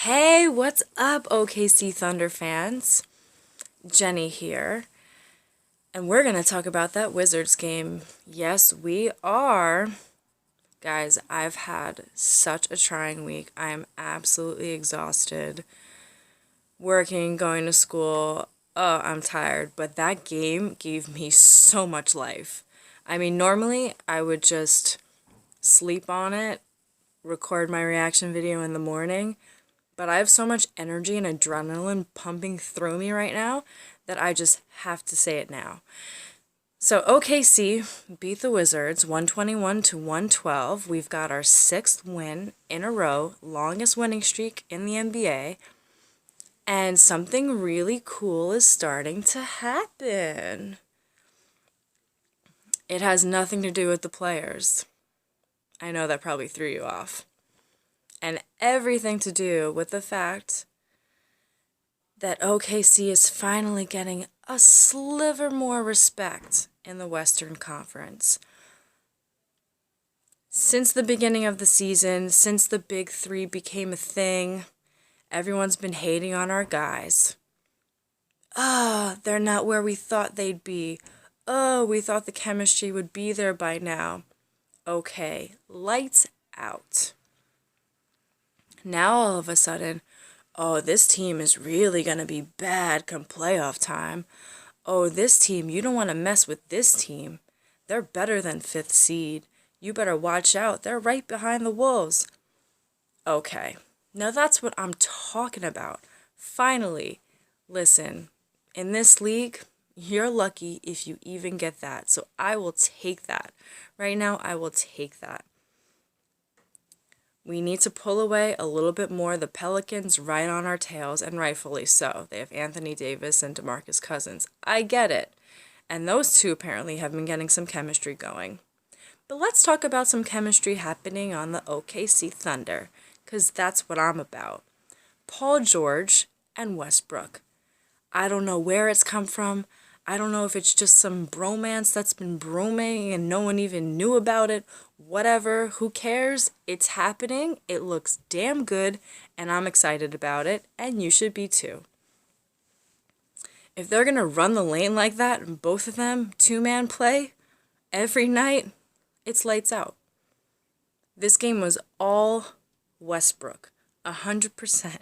Hey, what's up, OKC Thunder fans? Jenny here, and we're going to talk about that Wizards game. Yes, we are. Guys, I've had such a trying week. I am absolutely exhausted. Working, going to school. Oh, I'm tired, but that game gave me so much life. I mean, normally I would just sleep on it, record my reaction video in the morning. But I have so much energy and adrenaline pumping through me right now that I just have to say it now. So OKC beat the Wizards 121 to 112. We've got our sixth win in a row, longest winning streak in the NBA. And something really cool is starting to happen. It has nothing to do with the players. I know that probably threw you off. And everything to do with the fact that OKC is finally getting a sliver more respect in the Western Conference. Since the beginning of the season, since the Big Three became a thing, everyone's been hating on our guys. They're not where we thought they'd be. We thought the chemistry would be there by now. Okay, lights out. Now all of a sudden, this team is really going to be bad come playoff time. This team, you don't want to mess with this team. They're better than 5th seed. You better watch out. They're right behind the Wolves. Okay, now that's what I'm talking about. Finally, listen, in this league, you're lucky if you even get that. So I will take that. Right now, I will take that. We need to pull away a little bit more. The Pelicans right on our tails, and rightfully so. They have Anthony Davis and DeMarcus Cousins. I get it. And those two apparently have been getting some chemistry going. But let's talk about some chemistry happening on the OKC Thunder, because that's what I'm about. Paul George and Westbrook. I don't know where it's come from. I don't know if it's just some bromance that's been broming and no one even knew about it. Whatever, who cares? It's happening. It looks damn good, and I'm excited about it, and you should be too. If they're going to run the lane like that, both of them, two-man play, every night, it's lights out. This game was all Westbrook, 100%.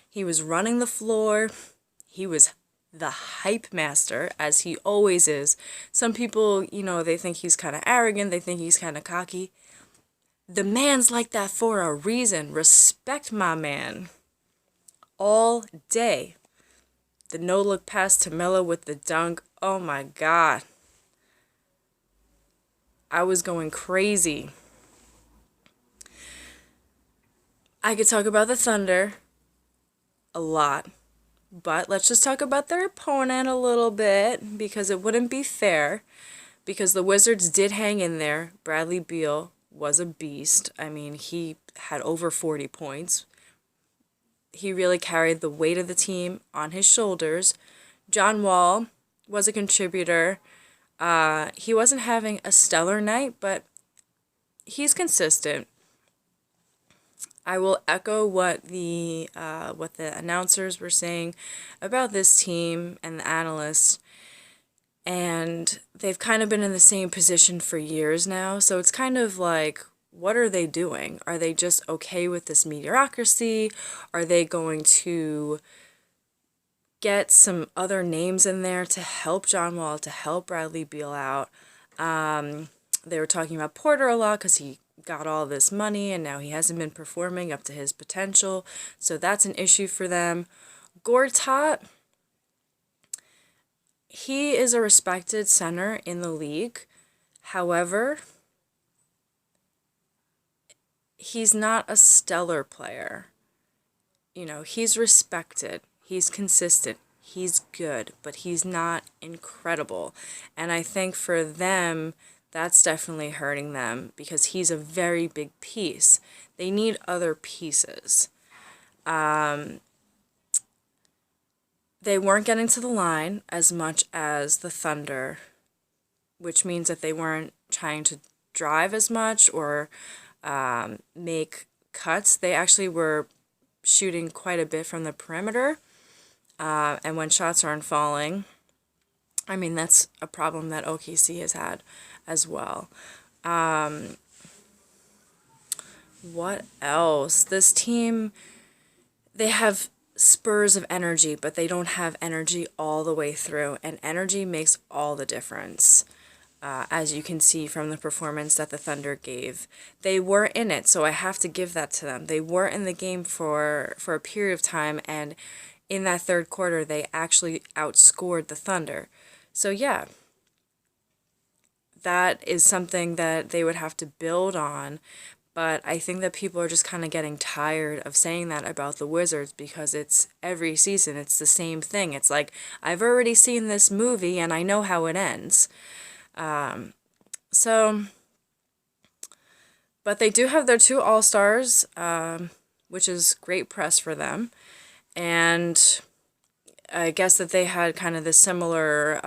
He was running the floor. He was the hype master, as he always is. Some people, they think he's kind of arrogant. They think he's kind of cocky. The man's like that for a reason. Respect my man. All day. The no-look pass to Melo with the dunk. Oh my God. I was going crazy. I could talk about the Thunder a lot. But let's just talk about their opponent a little bit, because it wouldn't be fair, because the Wizards did hang in there. Bradley Beal was a beast. I mean, he had over 40 points. He really carried the weight of the team on his shoulders. John Wall was a contributor. He wasn't having a stellar night, but he's consistent. I will echo what the announcers were saying about this team and the analysts, and they've kind of been in the same position for years now, so it's kind of like, what are they doing? Are they just okay with this mediocrity? Are they going to get some other names in there to help John Wall, to help Bradley Beal out? They were talking about Porter a lot because he got all this money and now he hasn't been performing up to his potential, so that's an issue for them. Gortat, he is a respected center in the league. However, he's not a stellar player. He's respected, he's consistent, he's good, but he's not incredible. And I think for them, that's definitely hurting them, because he's a very big piece. They need other pieces. They weren't getting to the line as much as the Thunder, which means that they weren't trying to drive as much or make cuts. They actually were shooting quite a bit from the perimeter, and when shots aren't falling, I mean, that's a problem that OKC has had as well. What else? This team, they have spurs of energy, but they don't have energy all the way through, and energy makes all the difference. As you can see from the performance that the Thunder gave. They were in it, so I have to give that to them. They were in the game for a period of time, and in that third quarter, they actually outscored the Thunder. So yeah, that is something that they would have to build on, but I think that people are just kind of getting tired of saying that about the Wizards because it's every season, it's the same thing. It's like, I've already seen this movie and I know how it ends. So, but they do have their 2 All-Stars, which is great press for them. And I guess that they had kind of this similar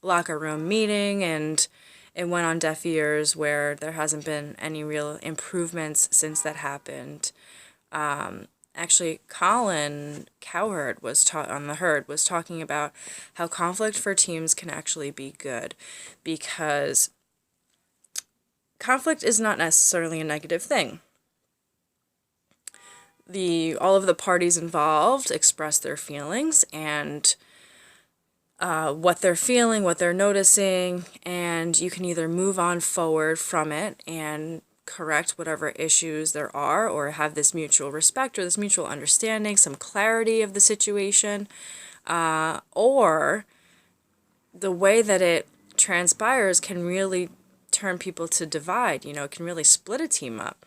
locker room meeting, and it went on deaf ears where there hasn't been any real improvements since that happened. Actually, Colin Cowherd on The Herd was talking about how conflict for teams can actually be good, because conflict is not necessarily a negative thing. All of the parties involved express their feelings and what they're feeling, what they're noticing, and you can either move on forward from it and correct whatever issues there are, or have this mutual respect or this mutual understanding, some clarity of the situation, or the way that it transpires can really turn people to divide. It can really split a team up.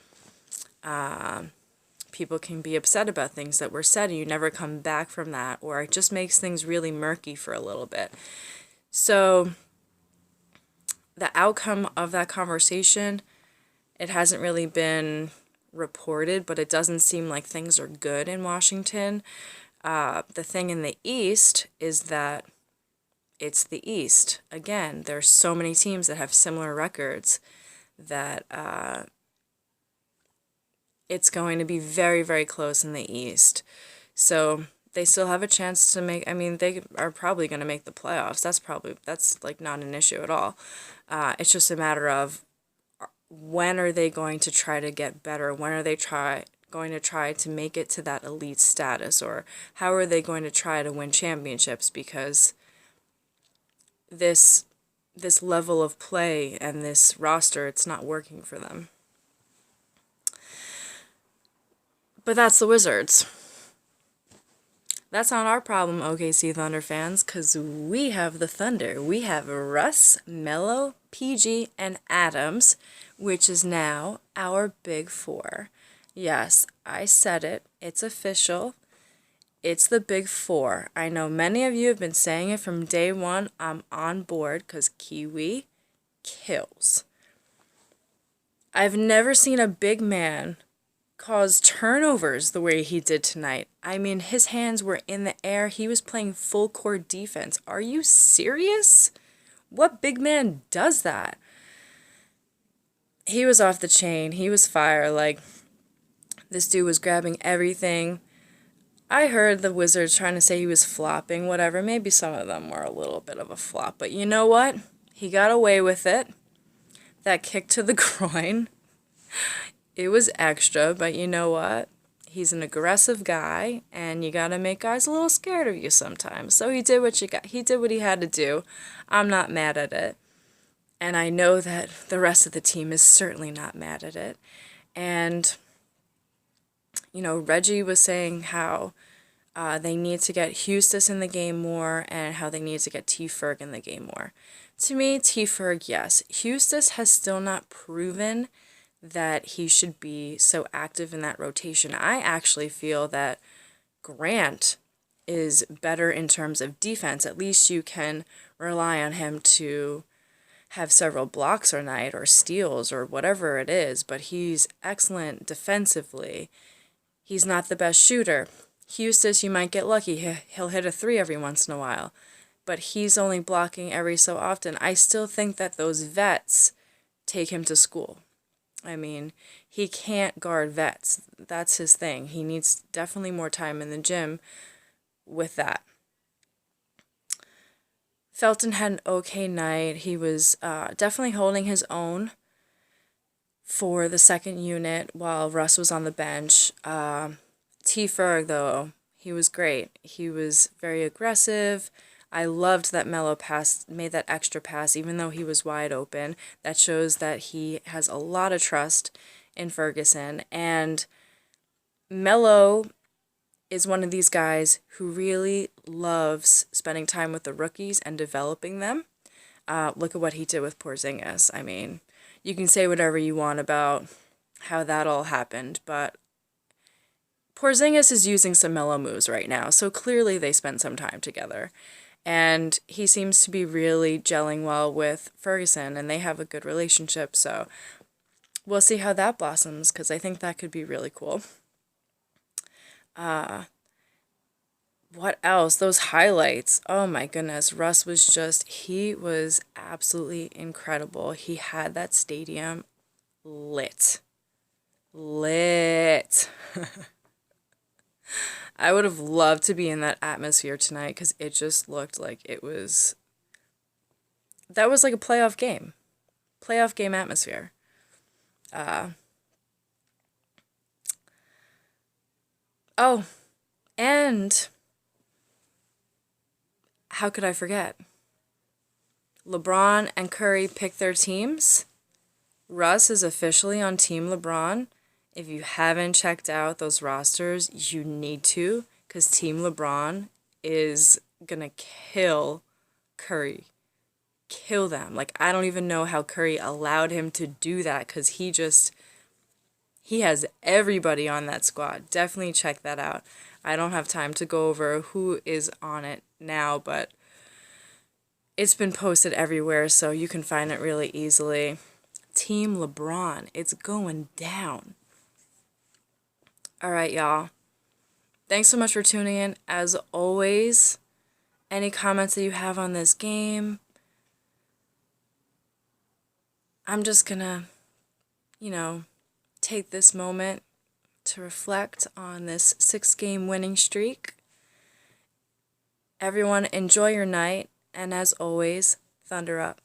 People can be upset about things that were said and you never come back from that, or it just makes things really murky for a little bit. So the outcome of that conversation, it hasn't really been reported, but it doesn't seem like things are good in Washington. The thing in the East is that it's the East. Again, there's so many teams that have similar records that it's going to be very, very close in the East. So they still have a chance to make, they are probably going to make the playoffs. That's like not an issue at all. It's just a matter of when are they going to try to get better? When are they going to try to make it to that elite status? Or how are they going to try to win championships? Because this level of play and this roster, it's not working for them. But that's the Wizards. That's not our problem, OKC Thunder fans, because we have the Thunder. We have Russ, Melo, PG, and Adams, which is now our Big Four. Yes, I said it. It's official. It's the Big Four. I know many of you have been saying it from day one. I'm on board because Kiwi kills. I've never seen a big man cause turnovers the way he did tonight. His hands were in the air. He was playing full court defense. Are you serious? What big man does that? He was off the chain. He was fire. Like, this dude was grabbing everything. I heard the Wizards trying to say he was flopping, whatever. Maybe some of them were a little bit of a flop. But you know what? He got away with it. That kick to the groin. It was extra, but you know what? He's an aggressive guy, and you gotta make guys a little scared of you sometimes. So he did what he had to do. I'm not mad at it. And I know that the rest of the team is certainly not mad at it. And, Reggie was saying how they need to get Hustis in the game more and how they need to get T. Ferg in the game more. To me, T. Ferg, yes. Hustis has still not proven that he should be so active in that rotation. I actually feel that Grant is better in terms of defense. At least you can rely on him to have several blocks a night or steals or whatever it is, but he's excellent defensively. He's not the best shooter. Hustis, you might get lucky. He'll hit a 3 every once in a while, but he's only blocking every so often. I still think that those vets take him to school. I mean, he can't guard vets. That's his thing. He needs definitely more time in the gym with that. Felton had an okay night. He was definitely holding his own for the second unit while Russ was on the bench. T. Ferg, though, he was great. He was very aggressive. I loved that Melo made that extra pass, even though he was wide open. That shows that he has a lot of trust in Ferguson. And Melo is one of these guys who really loves spending time with the rookies and developing them. Look at what he did with Porzingis. I mean, you can say whatever you want about how that all happened, but Porzingis is using some Melo moves right now, so clearly they spent some time together. And he seems to be really gelling well with Ferguson, and they have a good relationship, so we'll see how that blossoms, because I think that could be really cool. What else? Those highlights. Oh my goodness. Russ he was absolutely incredible. He had that stadium lit. Lit. I would have loved to be in that atmosphere tonight because it just looked like that was like a playoff game. Playoff game atmosphere. Oh, and how could I forget? LeBron and Curry picked their teams. Russ is officially on Team LeBron. If you haven't checked out those rosters, you need to, because Team LeBron is gonna kill Curry. Kill them. Like, I don't even know how Curry allowed him to do that, because he has everybody on that squad. Definitely check that out. I don't have time to go over who is on it now, but it's been posted everywhere, so you can find it really easily. Team LeBron. It's going down. All right, y'all. Thanks so much for tuning in. As always, any comments that you have on this game, I'm just gonna, take this moment to reflect on this 6-game winning streak. Everyone, enjoy your night, and as always, Thunder up.